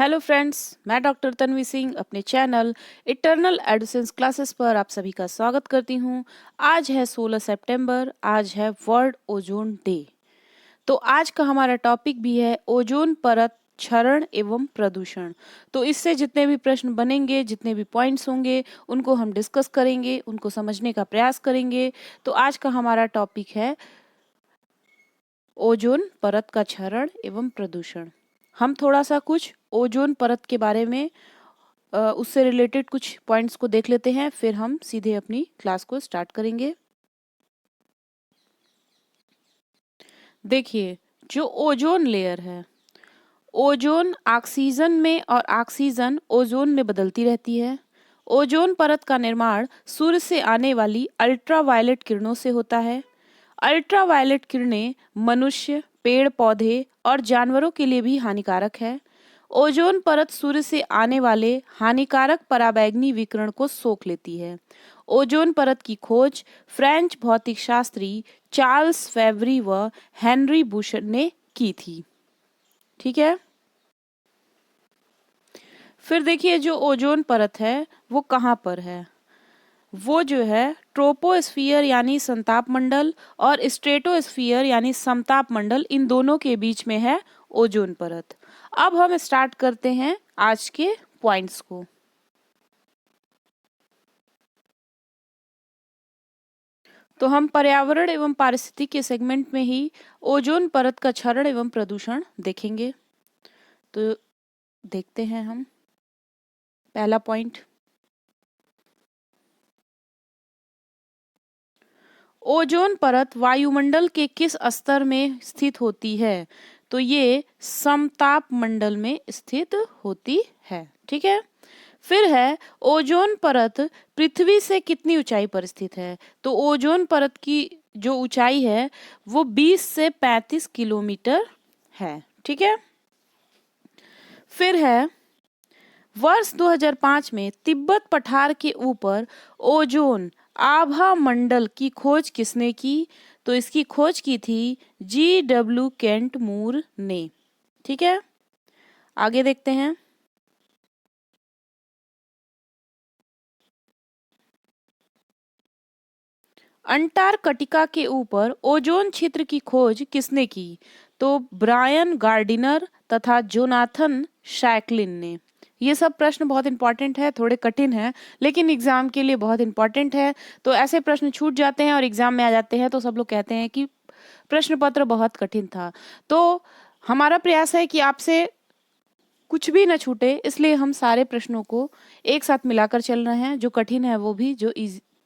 Hello friends, मैं doctor Tanvi Singh अपने channel eternal एडोसेंस classes पर आप सभी का स्वागत करती हूँ। आज है 16 सितंबर, आज है वर्ल्ड ओजोन डे। तो आज का हमारा टॉपिक भी है ओजोन परत क्षरण एवं प्रदूषण। तो इससे जितने भी प्रश्न बनेंगे, जितने भी पॉइंट्स होंगे, उनको हम डिस्कस करेंगे, उनको समझने का प्रयास करेंगे। तो आज का हमारा टॉपिक है ओजोन परत का क्षरण एवं प्रदूषण। हम थोड़ा सा कुछ ओजोन परत के बारे में उससे रिलेटेड कुछ पॉइंट्स को देख लेते हैं, फिर हम सीधे अपनी क्लास को स्टार्ट करेंगे। देखिए, जो ओजोन लेयर है, ओजोन ऑक्सीजन में और ऑक्सीजन ओजोन में बदलती रहती है। ओजोन परत का निर्माण सूर्य से आने वाली अल्ट्रावायलेट किरणों से होता है। अल्ट्रावायलेट किरणें मनुष्य, पेड़ पौधे और जानवरों के लिए भी हानिकारक है। ओजोन परत सूर्य से आने वाले हानिकारक पराबैंगनी विकिरण को सोख लेती है। ओजोन परत की खोज फ्रेंच भौतिक शास्त्री चार्ल्स फेवरी व हेनरी बुशर ने की थी। ठीक है। फिर देखिए, जो ओजोन परत है वो कहाँ पर है। वो जो है ट्रोपोस्फियर यानी संताप मंडल और स्ट्रेटोस्फियर यानी समताप मंडल, इन दोनों के बीच में है ओजोन परत। अब हम स्टार्ट करते हैं आज के पॉइंट्स को। तो हम पर्यावरण एवं पारिस्थितिकी के सेगमेंट में ही ओजोन परत का क्षरण एवं प्रदूषण देखेंगे। तो देखते हैं हम पहला पॉइंट, ओजोन परत वायुमंडल के किस स्तर में स्थित होती है। तो ये समताप मंडल में स्थित होती है। ठीक है। फिर है ओजोन परत पृथ्वी से कितनी ऊंचाई पर स्थित है। तो ओजोन परत की जो ऊंचाई है वो 20 से 35 किलोमीटर है। ठीक है। फिर है वर्ष 2005 में तिब्बत पठार के ऊपर ओजोन आभा मंडल की खोज किसने की। तो इसकी खोज की थी G.W. केंट मूर ने। ठीक है। आगे देखते हैं। अंटार्कटिका के ऊपर ओजोन छिद्र की खोज किसने की। तो ब्रायन गार्डिनर तथा जोनाथन शैकलिन ने। ये सब प्रश्न बहुत इंपॉर्टेंट है, थोड़े कठिन है लेकिन एग्जाम के लिए बहुत इंपॉर्टेंट है। तो ऐसे प्रश्न छूट जाते हैं और एग्जाम में आ जाते हैं तो सब लोग कहते हैं कि प्रश्न पत्र बहुत कठिन था। तो हमारा प्रयास है कि आपसे कुछ भी न छूटे, इसलिए हम सारे प्रश्नों को एक साथ मिलाकर चल रहे हैं, जो कठिन है वो भी,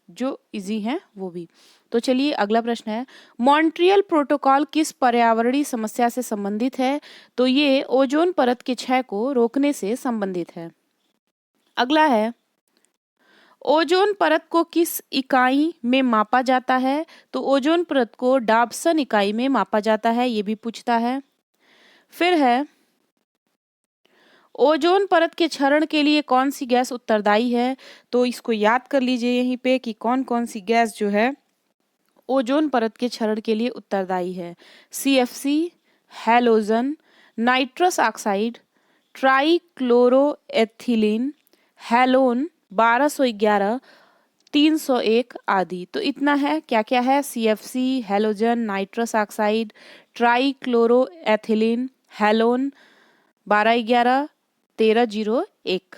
जो इजी है वो भी। तो चलिए अगला प्रश्न है, मॉन्ट्रियल प्रोटोकॉल किस पर्यावरणीय समस्या से संबंधित है। तो ये ओजोन परत के क्षय को रोकने से संबंधित है। अगला है, ओजोन परत को किस इकाई में मापा जाता है। तो ओजोन परत को डाबसन इकाई में मापा जाता है, ये भी पूछता है। फिर है, ओजोन परत के क्षरण के लिए कौन सी गैस उत्तरदायी है। तो इसको याद कर लीजिए यहीं पे कि कौन कौन सी गैस जो है ओजोन परत के क्षरण के लिए उत्तरदायी है। CFC, halogen, nitrous oxide, trichloroethylene, halon 1211, 301 आदि। तो इतना है, क्या क्या है, CFC, halogen, nitrous oxide, trichloroethylene, halon 1211, 1301।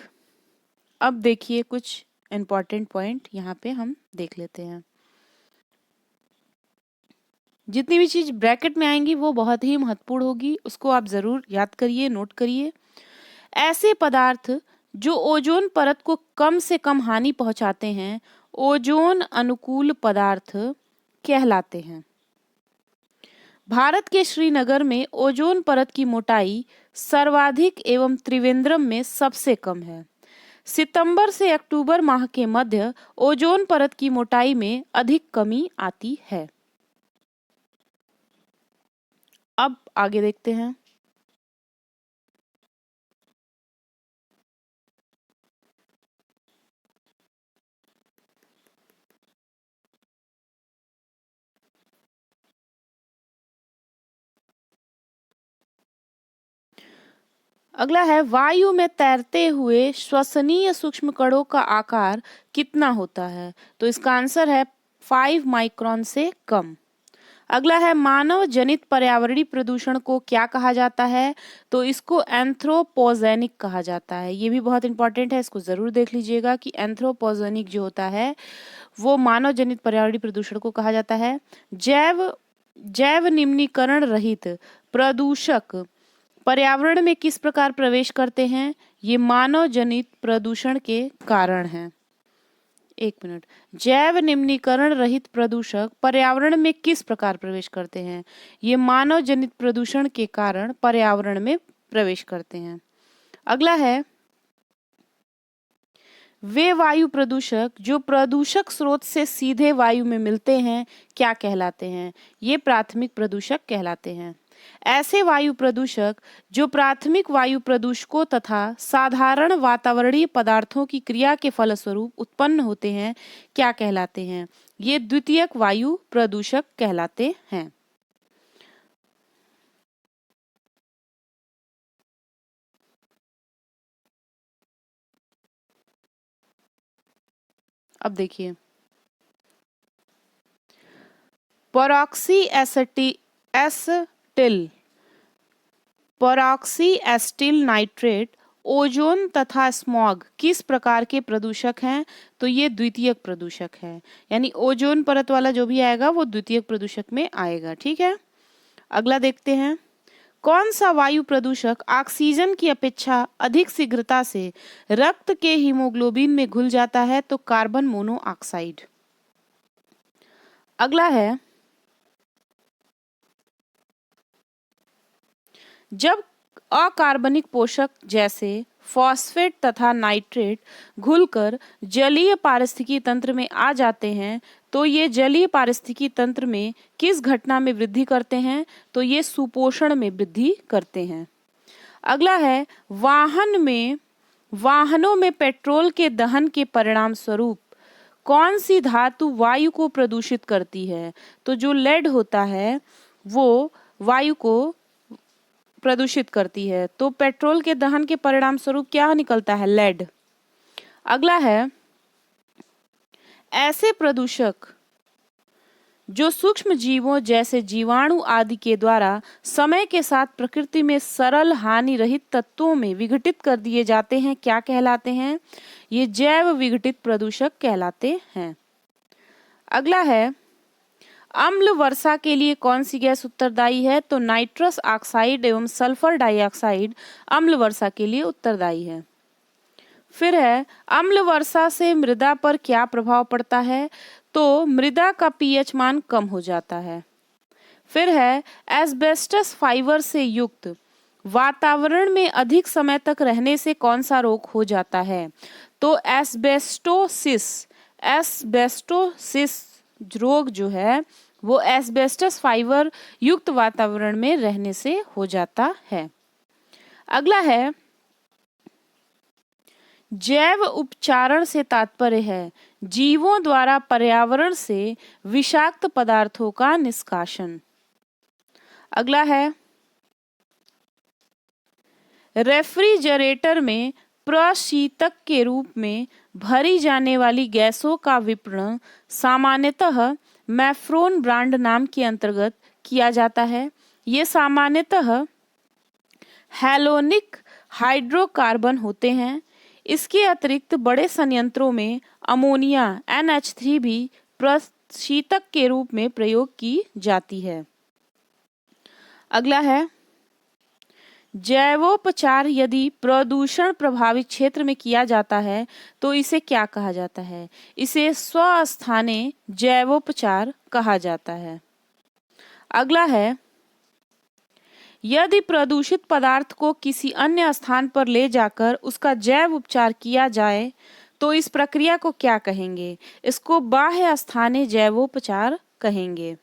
अब देखिए कुछ इंपॉर्टेंट पॉइंट यहाँ पे हम देख लेते हैं। जितनी भी चीज ब्रैकेट में आएंगी वो बहुत ही महत्वपूर्ण होगी, उसको आप जरूर याद करिए, नोट करिए। ऐसे पदार्थ जो ओजोन परत को कम से कम हानि पहुंचाते हैं ओजोन अनुकूल पदार्थ कहलाते हैं। भारत के श्रीनगर में ओजोन परत की मोटाई सर्वाधिक एवं त्रिवेंद्रम में सबसे कम है। सितंबर से अक्टूबर माह के मध्य ओजोन परत की मोटाई में अधिक कमी आती है। अब आगे देखते हैं। अगला है, वायु में तैरते हुए श्वसनीय सूक्ष्म कणों का आकार कितना होता है? तो इसका आंसर है 5 माइक्रोन से कम। अगला है, मानव जनित पर्यावरणीय प्रदूषण को क्या कहा जाता है? तो इसको एंथ्रोपोजेनिक कहा जाता है। ये भी बहुत इंपॉर्टेंट है, इसको जरूर देख लीजिएगा कि एंथ्रोपोजेनिक जो होता है वो मानव जनित पर्यावरणीय प्रदूषण को कहा जाता है। जैव जैव निम्नीकरण रहित प्रदूषक पर्यावरण में किस प्रकार प्रवेश करते हैं? ये मानव जनित प्रदूषण के कारण हैं। एक मिनट, जैव निम्नीकरण रहित प्रदूषक पर्यावरण में किस प्रकार प्रवेश करते हैं? ये मानव जनित प्रदूषण के कारण पर्यावरण में प्रवेश करते हैं। अगला है, वे वायु प्रदूषक जो प्रदूषक स्रोत से सीधे वायु में मिलते हैं क्या कहलाते हैं? ये प्राथमिक प्रदूषक कहलाते हैं। ऐसे वायु प्रदूषक जो प्राथमिक वायु प्रदूषकों तथा साधारण वातावरणीय पदार्थों की क्रिया के फलस्वरूप उत्पन्न होते हैं क्या कहलाते हैं? ये द्वितीयक वायु प्रदूषक कहलाते हैं। अब देखिए, एसिटिल परऑक्सी एसिटिल नाइट्रेट ओजोन तथा स्मॉग किस प्रकार के प्रदूषक हैं? तो ये द्वितीयक प्रदूषक है, यानी ओजोन परत वाला जो भी आएगा वो द्वितीयक प्रदूषक में आएगा। ठीक है, अगला देखते हैं, कौन सा वायु प्रदूषक ऑक्सीजन की अपेक्षा अधिक शीघ्रता से रक्त के हीमोग्लोबिन में घुल जाता है? तो कार्बन मोनोऑक्साइड। अगला है, जब अकार्बनिक पोषक जैसे फॉस्फेट तथा नाइट्रेट घुलकर जलीय पारिस्थितिकी तंत्र में आ जाते हैं तो ये जलीय पारिस्थितिकी तंत्र में किस घटना में वृद्धि करते हैं? तो ये सुपोषण में वृद्धि करते हैं। अगला है, वाहनों में पेट्रोल के दहन के परिणाम स्वरूप कौन सी धातु वायु को प्रदूषित करती है? तो जो लेड होता है वो वायु को प्रदूषित करती है। तो पेट्रोल के दहन के परिणाम स्वरूप क्या निकलता है? लेड। अगला है, ऐसे प्रदूषक जो सूक्ष्म जीवों जैसे जीवाणु आदि के द्वारा समय के साथ प्रकृति में सरल हानि रहित तत्वों में विघटित कर दिए जाते हैं क्या कहलाते हैं? ये जैव विघटित प्रदूषक कहलाते हैं। अगला है, अम्ल वर्षा के लिए कौन सी गैस उत्तरदायी है? तो नाइट्रस ऑक्साइड एवं सल्फर डाइऑक्साइड अम्ल वर्षा के लिए उत्तरदायी है। फिर है, अम्ल वर्षा से मृदा पर क्या प्रभाव पड़ता है? तो मृदा का पीएच मान कम हो जाता है। फिर है, एस्बेस्टस फाइबर से युक्त वातावरण में अधिक समय तक रहने से कौन सा रोग हो जाता है? तो एस्बेस्टोसिस रोग जो है वो एस्बेस्टस फाइबर युक्त वातावरण में रहने से हो जाता है। अगला है, जैव उपचारण से तात्पर्य है जीवों द्वारा पर्यावरण से विषाक्त पदार्थों का निष्कासन। अगला है, रेफ्रिजरेटर में प्रशीतक के रूप में भरी जाने वाली गैसों का विपणन सामान्यतः मैफ्रोन ब्रांड नाम के अंतर्गत किया जाता है। ये सामान्यतः हैलोनिक हाइड्रोकार्बन होते हैं। इसके अतिरिक्त बड़े संयंत्रों में अमोनिया NH3 भी प्रशीतक के रूप में प्रयोग की जाती है। अगला है, जैवोपचार यदि प्रदूषण प्रभावित क्षेत्र में किया जाता है तो इसे क्या कहा जाता है? इसे स्वस्थानीय जैवोपचार कहा जाता है। अगला है, यदि प्रदूषित पदार्थ को किसी अन्य स्थान पर ले जाकर उसका जैव उपचार किया जाए तो इस प्रक्रिया को क्या कहेंगे? इसको बाह्य स्थानीय जैवोपचार कहेंगे।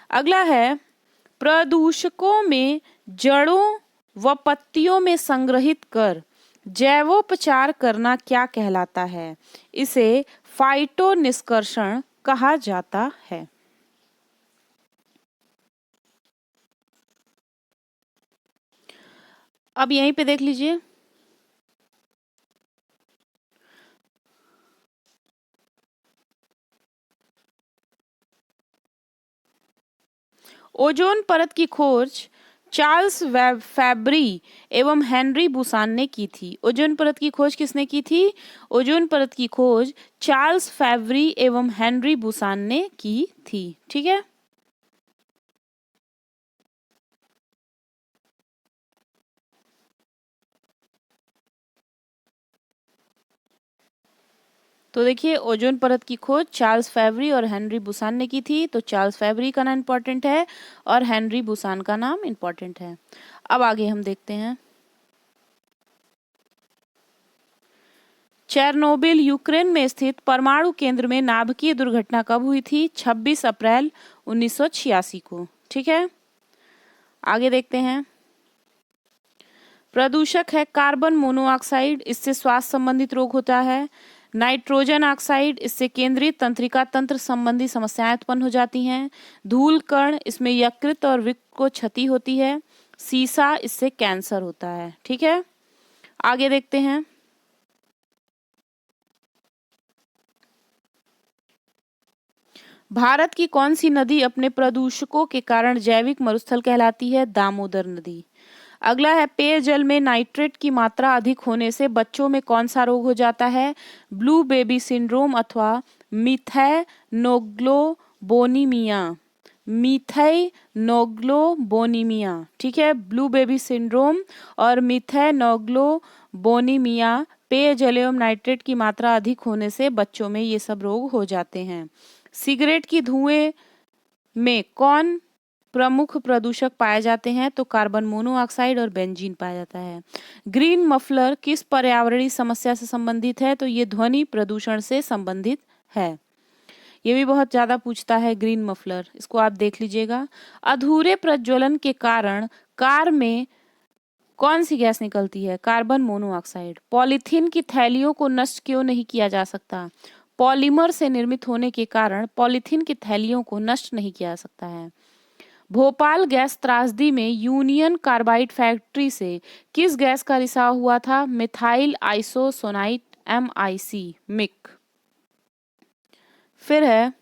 अगला है, प्रदूषकों में जड़ों व पत्तियों में संग्रहित कर जैवोपचार करना क्या कहलाता है? इसे फाइटो निष्कर्षण कहा जाता है। अब यहीं पे देख लीजिए, ओजोन परत की खोज चार्ल्स फैब्री एवं हेनरी बुसान ने की थी। ओजोन परत की खोज किसने की थी? ओजोन परत की खोज चार्ल्स फैब्री एवं हेनरी बुसान ने की थी। ठीक है, तो देखिए ओजोन परत की खोज चार्ल्स फैब्री और हेनरी बुसान ने की थी। तो चार्ल्स फैब्री का नाम इंपॉर्टेंट है और हेनरी बुसान का नाम इंपॉर्टेंट है। अब आगे हम देखते हैं, चेरनोबिल यूक्रेन में स्थित परमाणु केंद्र में नाभिकीय दुर्घटना कब हुई थी? 26 अप्रैल 1986 को। ठीक है, आगे देखते हैं, प्रदूषक है कार्बन मोनोऑक्साइड, इससे स्वास्थ्य संबंधित रोग होता है। नाइट्रोजन ऑक्साइड, इससे केंद्रीय तंत्रिका तंत्र संबंधी समस्याएं उत्पन्न हो जाती हैं। धूल कण, इसमें यकृत और वृक्क को क्षति होती है। सीसा, इससे कैंसर होता है। ठीक है, आगे देखते हैं, भारत की कौन सी नदी अपने प्रदूषकों के कारण जैविक मरुस्थल कहलाती है? दामोदर नदी। अगला है, पेयजल में नाइट्रेट की मात्रा अधिक होने से बच्चों में कौन सा रोग हो जाता है? ब्लू बेबी सिंड्रोम अथवा मिथैनोग्लोबोनीमिया। मिथैनोग्लोबोनीमिया। ठीक है, ब्लू बेबी सिंड्रोम और मिथैनोग्लोबोनीमिया पेयजल एवं नाइट्रेट की मात्रा अधिक होने से बच्चों में ये सब रोग हो जाते हैं। सिगरेट की धुएं में कौन प्रमुख प्रदूषक पाए जाते हैं? तो कार्बन मोनोऑक्साइड और बेंजीन पाया जाता है। ग्रीन मफलर किस पर्यावरणीय समस्या से संबंधित है? तो ये ध्वनि प्रदूषण से संबंधित है। ये भी बहुत ज्यादा पूछता है ग्रीन मफलर, इसको आप देख लीजिएगा। अधूरे प्रज्वलन के कारण कार में कौन सी गैस निकलती है? Carbon monoxide. पॉलीथीन की थैलियों को नष्ट क्यों नहीं किया जा सकता? पॉलीमर से निर्मित होने के कारण पॉलीथीन की थैलियों को नष्ट नहीं किया जा सकता है। भोपाल गैस त्रासदी में यूनियन कार्बाइड फैक्ट्री से किस गैस का रिसाव हुआ था? Methyl आइसोसोनाइट MIC, Mick. फिर है,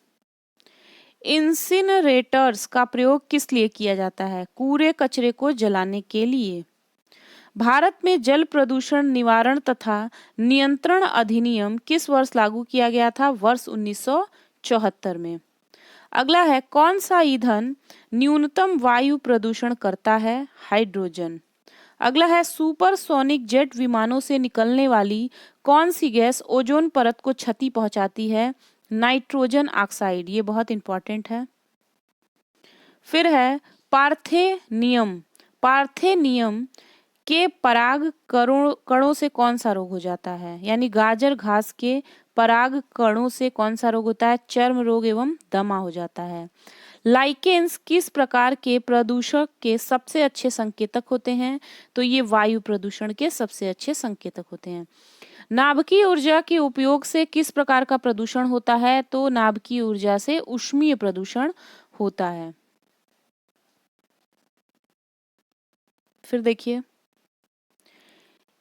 इंसिनरेटर्स का प्रयोग किस लिए किया जाता है? कूड़े कचरे को जलाने के लिए। भारत में जल प्रदूषण निवारण तथा नियंत्रण अधिनियम किस वर्ष लागू किया गया था? वर्ष 1974 में। अगला है, कौन सा ईंधन न्यूनतम वायु प्रदूषण करता है? हाइड्रोजन। अगला है, सुपरसोनिक जेट विमानों से निकलने वाली कौन सी गैस ओजोन परत को क्षति पहुंचाती है? Nitrogen oxide. ये बहुत इंपॉर्टेंट है। फिर है, पार्थेनियम। पार्थेनियम के पराग कणों से कौन सा रोग हो जाता है? यानी गाजर घास के पराग कणों से कौन सा रोग होता है? चर्म रोग एवं दमा हो जाता है। लाइकेन्स किस प्रकार के प्रदूषक के सबसे अच्छे संकेतक होते हैं? तो ये वायु प्रदूषण के सबसे अच्छे संकेतक होते हैं। नाभिकीय ऊर्जा के उपयोग से किस प्रकार का प्रदूषण होता है? तो नाभिकीय ऊर्जा से ऊष्मीय प्रदूषण होता है। फिर देखिए,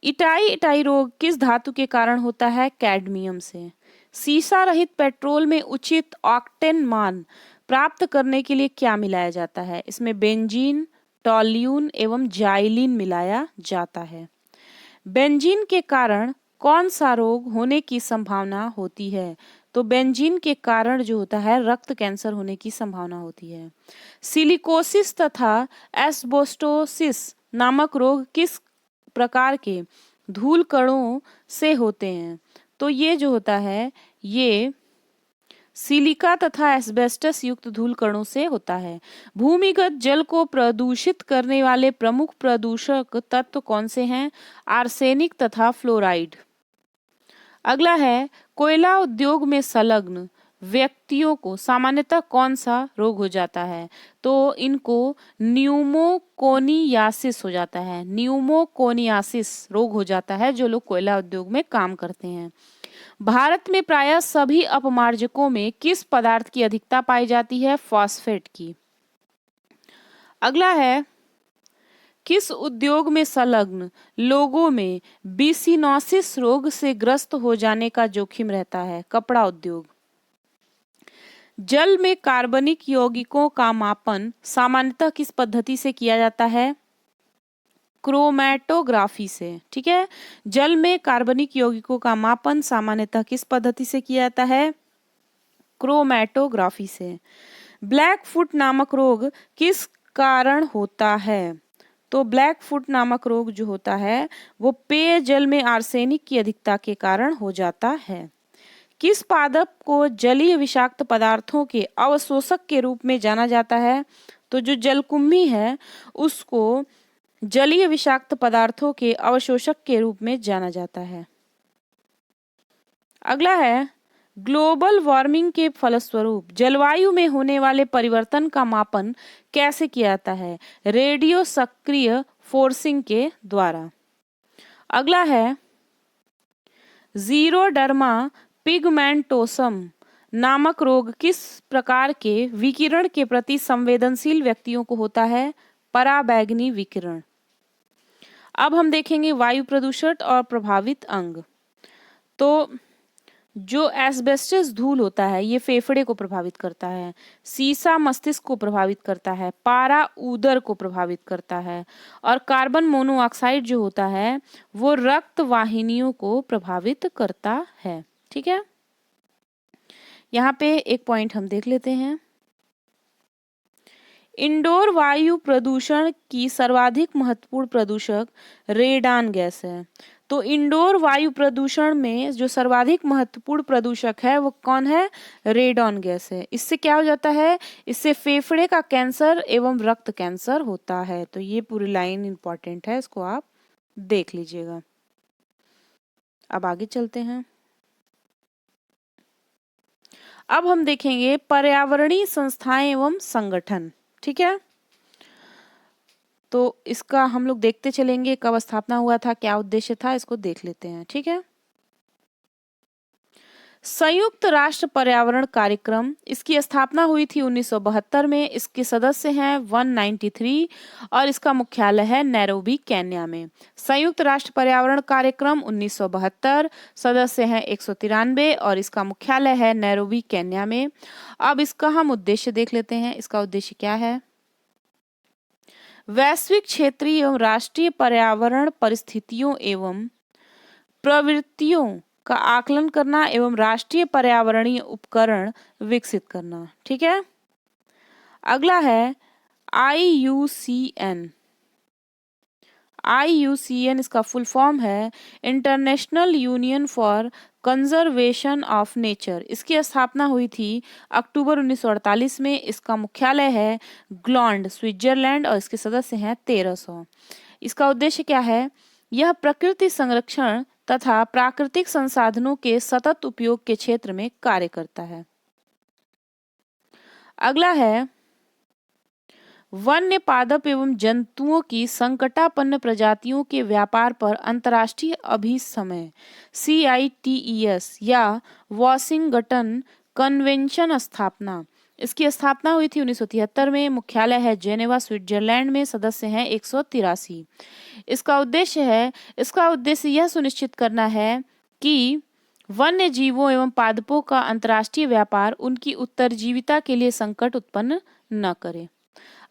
इटाई इटाई रोग किस धातु के कारण होता है? कैडमियम से। सीसा रहित पेट्रोल में उचित ऑक्टेन मान प्राप्त करने के लिए क्या मिलाया जाता है? इसमें बेंजीन, टॉल्यून एवं जाइलिन मिलाया जाता है। बेंजीन के कारण कौन सा रोग होने की संभावना होती है? तो बेंजीन के कारण जो होता है रक्त कैंसर होने की संभावना होती है। सिलिकोसिस तथा एस्बेस्टोसिस नामक रोग किस प्रकार के धूल कणों से होते हैं? तो ये जो होता है ये सिलिका तथा एस्बेस्टस युक्त धूल कणों से होता है। भूमिगत जल को प्रदूषित करने वाले प्रमुख प्रदूषक तत्व कौन से हैं? आर्सेनिक तथा फ्लोराइड। अगला है, कोयला उद्योग में संलग्न व्यक्तियों को सामान्यतः कौन सा रोग हो जाता है? तो इनको न्यूमोकोनियासिस हो जाता है। न्यूमोकोनियासिस रोग हो जाता है जो लोग कोयला उद्योग में काम करते हैं। भारत में प्रायः सभी अपमार्जकों में किस पदार्थ की अधिकता पाई जाती है? फॉस्फेट की। अगला है, किस उद्योग में संलग्न लोगों में बिसिनोसिस रोग से ग्रस्त हो जाने का जोखिम रहता है? कपड़ा उद्योग। जल में कार्बनिक यौगिकों का मापन सामान्यतः किस पद्धति से किया जाता है? क्रोमैटोग्राफी से। ठीक है, जल में कार्बनिक यौगिकों का मापन सामान्यतः किस पद्धति से किया जाता है? क्रोमैटोग्राफी से। ब्लैक फुट नामक रोग किस कारण होता है? तो ब्लैक फुट नामक रोग जो होता है वो पेयजल में आर्सेनिक की अधिकता के कारण हो जाता है। किस पादप को जलीय विषाक्त पदार्थों के अवशोषक के रूप में जाना जाता है? तो जो जलकुंभी है उसको जलीय विषाक्त पदार्थों के अवशोषक के रूप में जाना जाता है। अगला है, ग्लोबल वार्मिंग के फलस्वरूप जलवायु में होने वाले परिवर्तन का मापन कैसे किया जाता है? रेडियो सक्रिय फोर्सिंग के द्वारा। अगला है, जीरोडर्मा पिगमेंटोसम नामक रोग किस प्रकार के विकिरण के प्रति संवेदनशील व्यक्तियों को होता है? पराबैंगनी विकिरण। अब हम देखेंगे वायु प्रदूषण और प्रभावित अंग। तो जो एस्बेस्टस धूल होता है ये फेफड़े को प्रभावित करता है, सीसा मस्तिष्क को प्रभावित करता है, पारा उदर को प्रभावित करता है और कार्बन मोनोऑक्साइड जो होता है वो रक्त वाहिनियों को प्रभावित करता है। ठीक है, यहाँ पे एक पॉइंट हम देख लेते हैं। इंडोर वायु प्रदूषण की सर्वाधिक महत्वपूर्ण प्रदूषक रेडान गैस है। तो इंडोर वायु प्रदूषण में जो सर्वाधिक महत्वपूर्ण प्रदूषक है वो कौन है? रेडॉन गैस है। इससे क्या हो जाता है? इससे फेफड़े का कैंसर एवं रक्त कैंसर होता है। तो ये पूरी लाइन इंपॉर्टेंट है, इसको आप देख लीजिएगा। अब आगे चलते हैं। अब हम देखेंगे पर्यावरणीय संस्थाएं एवं संगठन। ठीक है, तो इसका हम लोग देखते चलेंगे, कब स्थापना हुआ था, क्या उद्देश्य था, इसको देख लेते हैं। ठीक है, संयुक्त राष्ट्र पर्यावरण कार्यक्रम, इसकी स्थापना हुई थी 1972 में। इसके सदस्य हैं 193 और इसका मुख्यालय है नैरोबी केन्या में। संयुक्त राष्ट्र पर्यावरण कार्यक्रम 1972, सदस्य हैं 193 और इसका मुख्यालय है नैरोबी केन्या में। अब इसका हम उद्देश्य देख लेते हैं। इसका उद्देश्य क्या है? वैश्विक, क्षेत्रीय एवं राष्ट्रीय पर्यावरण परिस्थितियों एवं प्रवृत्तियों का आकलन करना एवं राष्ट्रीय पर्यावरणीय उपकरण विकसित करना। ठीक है, अगला है IUCN। IUCN इसका फुल फॉर्म है international union for conservation of nature. इसकी स्थापना हुई थी अक्टूबर 1948 में। इसका मुख्यालय है ग्लॉन्ड, स्विट्जरलैंड और इसके सदस्य हैं 1300। इसका उद्देश्य क्या है? यह प्रकृति संरक्षण तथा प्राकृतिक संसाधनों के सतत उपयोग के क्षेत्र में कार्य करता है। अगला है, वन्य पादप एवं जंतुओं की संकटापन्न प्रजातियों के व्यापार पर अंतर्राष्ट्रीय अभिसमय CITES या वॉशिंगटन कन्वेंशन स्थापना। इसकी स्थापना हुई थी 1973 में। मुख्यालय है जेनेवा, स्विट्जरलैंड में। सदस्य हैं 183। इसका उद्देश्य यह सुनिश्चित करना है कि वन्य जीवों एवं पादपों का अंतर्राष्ट्रीय व्यापार उनकी उत्तरजीविता के लिए संकट उत्पन्न न करे।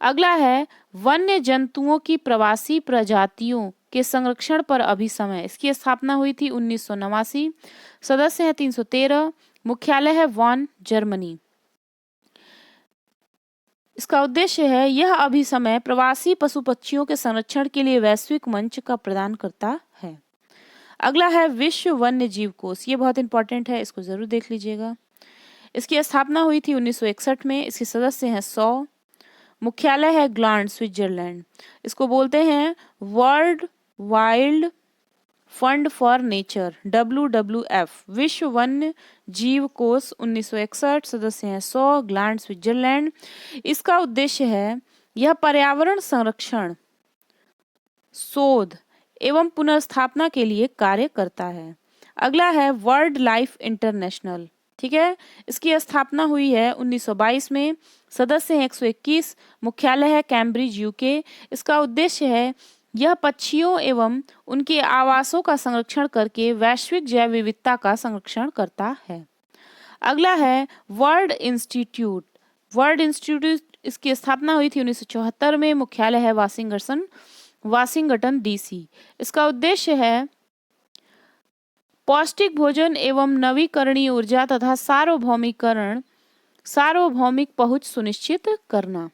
अगला है, वन्य जंतुओं की प्रवासी प्रजातियों के संरक्षण पर अभिसमय। इसकी स्थापना हुई थी 1989। सदस्य हैं 313। मुख्यालय है वॉन, जर्मनी। इसका उद्देश्य है यह अभिसमय प्रवासी पशु पक्षियों के संरक्षण के लिए वैश्विक मंच का प्रदान करता है। अगला है विश्व वन्य जीव कोष। ये बहुत इंपॉर्टेंट है, इसको जरूर देख लीजिएगा। इसकी स्थापना हुई थी 1961 में। इसके सदस्य हैं 100। मुख्यालय है ग्लॉन्ड, स्विट्जरलैंड। इसको बोलते हैं world wild fund for nature, WWF। विश्व वन्य जीव कोष 1961, सदस्य हैं 100, ग्लॉन्ड, स्विट्जरलैंड। इसका उद्देश्य है यह पर्यावरण संरक्षण, शोध एवं पुनर्स्थापना के लिए कार्य करता है। अगला है वर्ल्ड लाइफ इंटरनेशनल। ठीक है। इसकी स्थापना हुई है 1922 में। सदस्य हैं 121। मुख्यालय है कैम्ब्रिज, यूके। इसका उद्देश्य है यह पक्षियों एवं उनके आवासों का संरक्षण करके वैश्विक जैव विविधता का संरक्षण करता है। अगला है वर्ल्ड इंस्टीट्यूट। वर्ल्ड इंस्टीट्यूट इसकी स्थापना हुई थी 1974 में। मुख्यालय है वाशिंगटन डीसी। इसका उद्देश्य है पौष्टिक भोजन एवं नवीकरणीय ऊर्जा तथा सार्वभौमिक पहुंच सुनिश्चित करना।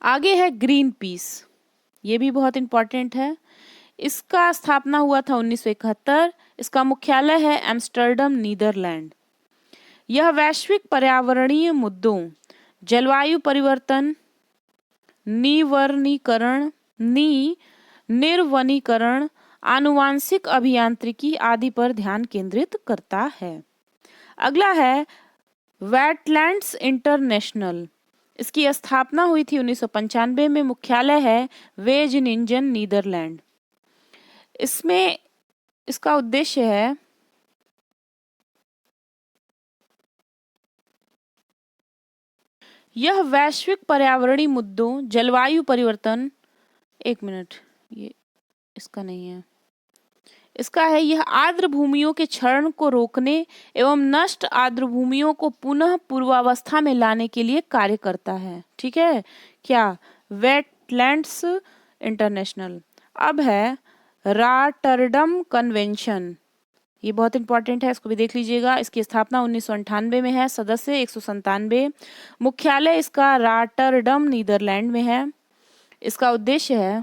आगे है ग्रीन पीस, ये भी बहुत इंपॉर्टेंट है। इसका स्थापना हुआ था 1971। इसका मुख्यालय है एम्स्टर्डम, नीदरलैंड। यह वैश्विक पर्यावरणीय मुद्दों, जलवायु परिवर्तन, निर्वनीकरण, आनुवांशिक अभियांत्रिकी आदि पर ध्यान केंद्रित करता है। अगला है वेटलैंड्स इंटरनेशनल। इसकी स्थापना हुई थी 1995 में। मुख्यालय है वेजनिंजन, नीदरलैंड। इसका उद्देश्य है यह वैश्विक पर्यावरणीय मुद्दों, जलवायु परिवर्तन, एक मिनट, ये इसका नहीं है, इसका है यह आर्द्र भूमियों के क्षरण को रोकने एवं नष्ट आर्द्र भूमियों को पुनः पूर्वावस्था में लाने के लिए कार्य करता है। ठीक है, क्या वेटलैंड्स इंटरनेशनल। अब है रॉटरडम कन्वेंशन, ये बहुत इंपॉर्टेंट है, इसको भी देख लीजिएगा। इसकी स्थापना 1998 में है। सदस्य 197। मुख्यालय इसका रॉटरडम, नीदरलैंड में है। इसका उद्देश्य है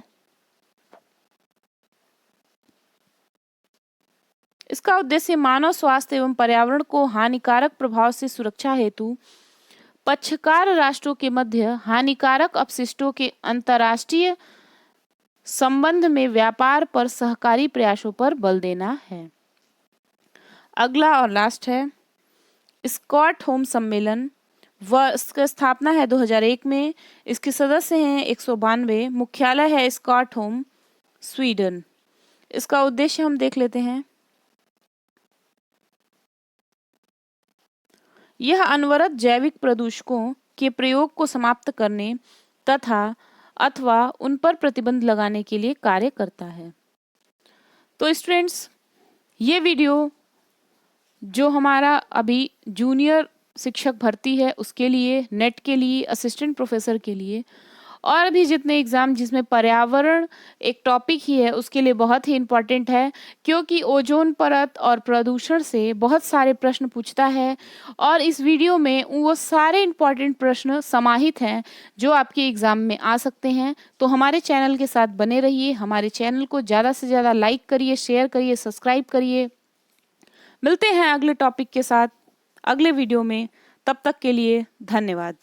मानव स्वास्थ्य एवं पर्यावरण को हानिकारक प्रभाव से सुरक्षा हेतु पक्षकार राष्ट्रों के मध्य हानिकारक अपशिष्टों के अंतर्राष्ट्रीय संबंध में व्यापार पर सहकारी प्रयासों पर बल देना है। अगला और लास्ट है स्टॉकहोम सम्मेलन। इसकी स्थापना है 2001 में। इसके सदस्य हैं 192। मुख्यालय है स्टॉकहोम, स्वीडन। इसका उद्देश्य हम देख लेते हैं। यह अनवरत जैविक प्रदूषकों के प्रयोग को समाप्त करने अथवा उन पर प्रतिबंध लगाने के लिए कार्य करता है। तो स्टूडेंट्स, ये वीडियो जो हमारा अभी जूनियर शिक्षक भर्ती है उसके लिए, नेट के लिए, असिस्टेंट प्रोफेसर के लिए, और भी जितने एग्जाम जिसमें पर्यावरण एक टॉपिक ही है उसके लिए बहुत ही इम्पोर्टेंट है, क्योंकि ओजोन परत और प्रदूषण से बहुत सारे प्रश्न पूछता है। और इस वीडियो में वो सारे इम्पोर्टेंट प्रश्न समाहित हैं जो आपके एग्जाम में आ सकते हैं। तो हमारे चैनल के साथ बने रहिए। हमारे चैनल को ज़्यादा से ज़्यादा लाइक करिए, शेयर करिए, सब्सक्राइब करिए। मिलते हैं अगले टॉपिक के साथ अगले वीडियो में। तब तक के लिए धन्यवाद।